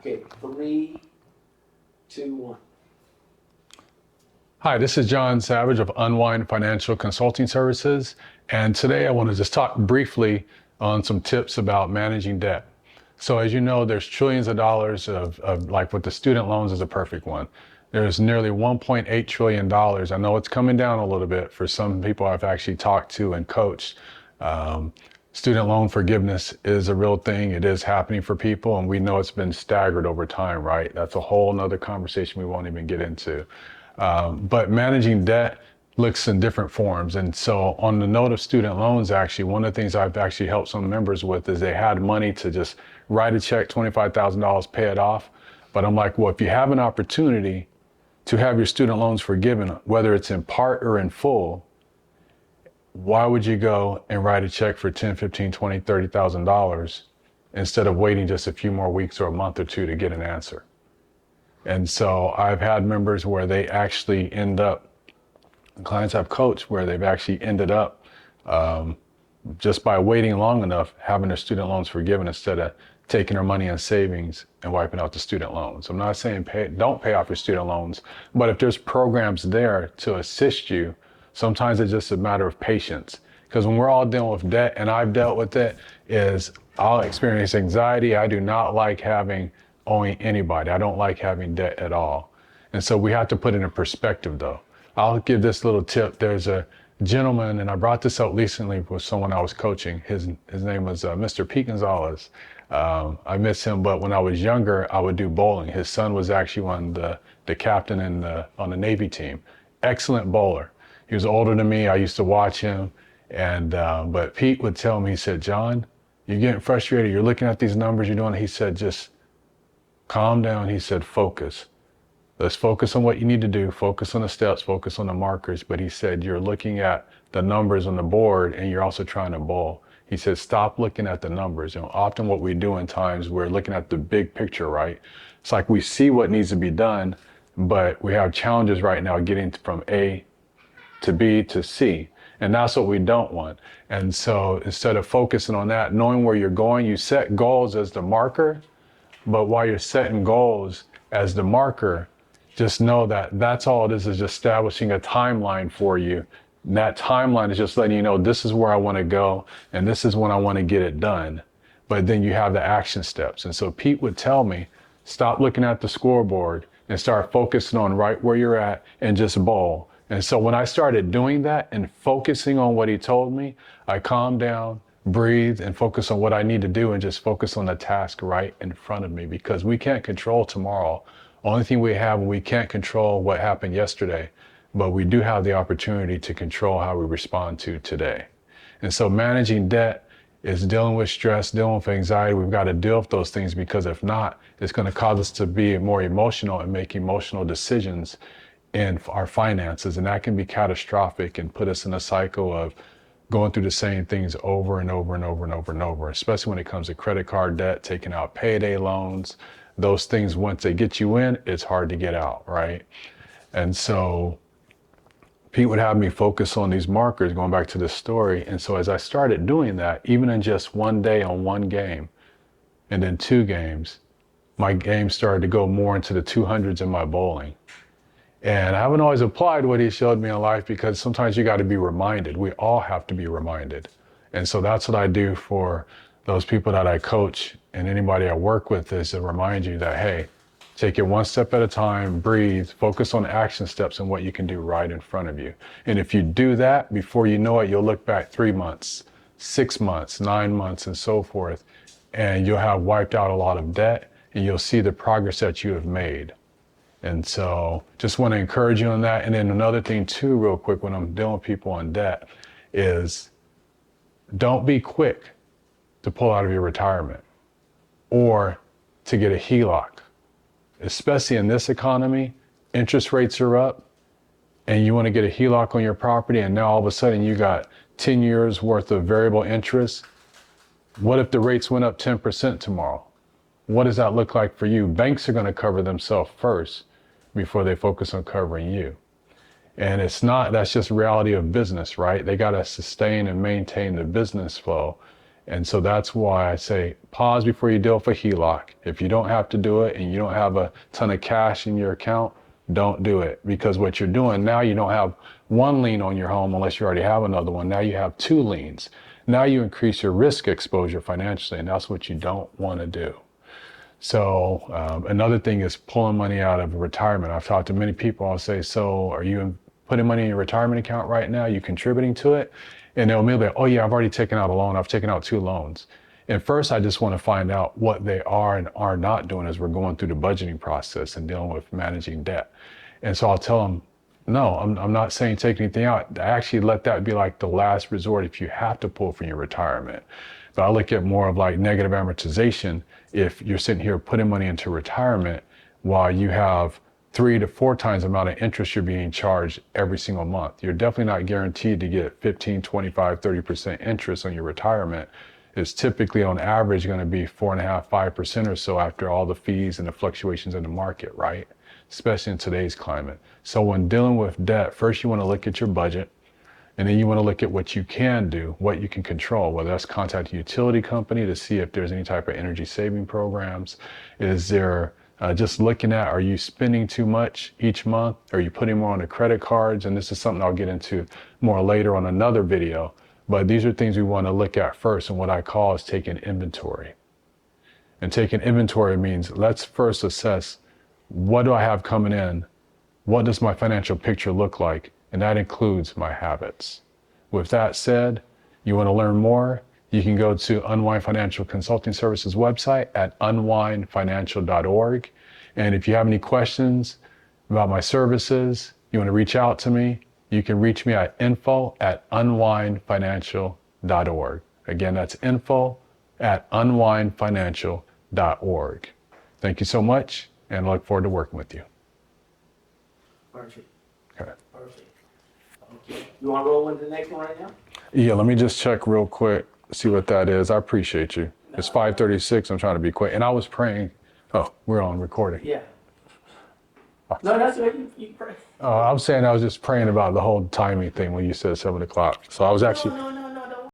Okay, 3, 2, 1. Hi, this is John Savage of Unwind Financial Consulting Services, and today I want to just talk briefly on some tips about managing debt. So as you know, there's trillions of dollars of like with the student loans is a perfect one. There's nearly $1.8 trillion. I know it's coming down a little bit for some people I've actually talked to and coached. Student loan forgiveness is a real thing. It is happening for people, and we know it's been staggered over time, right? That's a whole nother conversation we won't even get into. But managing debt looks in different forms. And so on the note of student loans, actually, one of the things I've actually helped some members with is they had money to just write a check, $25,000, pay it off. But I'm like, well, if you have an opportunity to have your student loans forgiven, whether it's in part or in full, why would you go and write a check for $10, $15, $20, $30,000 instead of waiting just a few more weeks or a month or two to get an answer? And so I've had members where they actually end up, clients I've coached where they've actually ended up just by waiting long enough, having their student loans forgiven instead of taking their money in savings and wiping out the student loans. I'm not saying don't pay off your student loans, but if there's programs there to assist you, sometimes it's just a matter of patience. Because when we're all dealing with debt, and I've dealt with it, is I'll experience anxiety. I do not like owing anybody. I don't like having debt at all. And so we have to put it in perspective though. I'll give this little tip. There's a gentleman, and I brought this up recently with someone I was coaching. His name was Mr. Pete Gonzalez. I miss him, but when I was younger, I would do bowling. His son was actually the captain on the Navy team. Excellent bowler. He was older than me. I used to watch him. But Pete would tell me, he said, John, you're getting frustrated. You're looking at these numbers you're doing. He said, just calm down. He said, focus. Let's focus on what you need to do. Focus on the steps, focus on the markers. But he said, you're looking at the numbers on the board and you're also trying to bowl. He said, stop looking at the numbers. Often what we do in times, we're looking at the big picture, right? It's like we see what needs to be done, but we have challenges right now getting from A to B to C. And that's what we don't want. And so instead of focusing on that, knowing where you're going, you set goals as the marker. But while you're setting goals as the marker, just know that that's all it is just establishing a timeline for you. And that timeline is just letting you know, this is where I want to go and this is when I want to get it done. But then you have the action steps. And so Pete would tell me, stop looking at the scoreboard and start focusing on right where you're at and just bowl. And so when I started doing that and focusing on what he told me, I calmed down, breathe, and focus on what I need to do and just focus on the task right in front of me, because we can't control tomorrow. Only thing we can't control what happened yesterday, but we do have the opportunity to control how we respond to today. And so managing debt is dealing with stress, dealing with anxiety. We've got to deal with those things, because if not, it's going to cause us to be more emotional and make emotional decisions in our finances. And that can be catastrophic and put us in a cycle of going through the same things over and over and over and over and over, especially when it comes to credit card debt, taking out payday loans. Those things, once they get you in, it's hard to get out, right? And so Pete would have me focus on these markers, going back to this story. And so as I started doing that, even in just one day on one game, and then 2 games, my game started to go more into the 200s in my bowling. And I haven't always applied what he showed me in life, because sometimes you got to be reminded. We all have to be reminded. And so that's what I do for those people that I coach and anybody I work with, is to remind you that, hey, take it one step at a time, breathe, focus on action steps and what you can do right in front of you. And if you do that, before you know it, you'll look back 3 months, 6 months, 9 months, and so forth, and you'll have wiped out a lot of debt, and you'll see the progress that you have made. And so just want to encourage you on that. And then another thing too, real quick, when I'm dealing with people on debt, is don't be quick to pull out of your retirement or to get a HELOC. Especially in this economy, interest rates are up and you want to get a HELOC on your property, and now all of a sudden you got 10 years worth of variable interest. What if the rates went up 10% tomorrow? What does that look like for you? Banks are going to cover themselves first before they focus on covering you. And that's just reality of business, right? They got to sustain and maintain the business flow. And so that's why I say pause before you deal with a HELOC. If you don't have to do it and you don't have a ton of cash in your account, don't do it, because what you're doing now, you don't have one lien on your home unless you already have another one. Now you have two liens. Now you increase your risk exposure financially, and that's what you don't want to do. So another thing is pulling money out of retirement. I've talked to many people. I'll say, so are you putting money in your retirement account right now? Are you contributing to it? And they'll immediately be, oh yeah, I've already taken out a loan. I've taken out 2 loans. And first, I just want to find out what they are and are not doing as we're going through the budgeting process and dealing with managing debt. And so I'll tell them, no, I'm not saying take anything out. I actually let that be like the last resort if you have to pull from your retirement. But I look at more of like negative amortization if you're sitting here putting money into retirement while you have 3 to 4 times the amount of interest you're being charged every single month. You're definitely not guaranteed to get 15, 25, 30% interest on your retirement. It's typically on average going to be 4.5%, 5% or so after all the fees and the fluctuations in the market, right? Especially in today's climate. So when dealing with debt, first you want to look at your budget, and then you want to look at what you can do, what you can control, whether that's contact a utility company to see if there's any type of energy saving programs. Is there just looking at, are you spending too much each month? Are you putting more on the credit cards? And this is something I'll get into more later on another video. But these are things we want to look at first, and what I call is taking inventory. And taking inventory means let's first assess, what do I have coming in? What does my financial picture look like? And that includes my habits. With that said, you want to learn more, you can go to Unwind Financial Consulting Services website at unwindfinancial.org. And if you have any questions about my services, you want to reach out to me, you can reach me at info@unwindfinancial.org. Again, that's info@unwindfinancial.org. Thank you so much, and I look forward to working with you. Perfect. Okay. Perfect. Okay. You want to roll into the next one right now? Yeah, let me just check real quick, see what that is. I appreciate you. It's 5:36. I'm trying to be quick. And I was praying. Oh, we're on recording. Yeah. No, that's what you pray. I was saying I was just praying about the whole timing thing when you said 7 o'clock. So I was actually, No.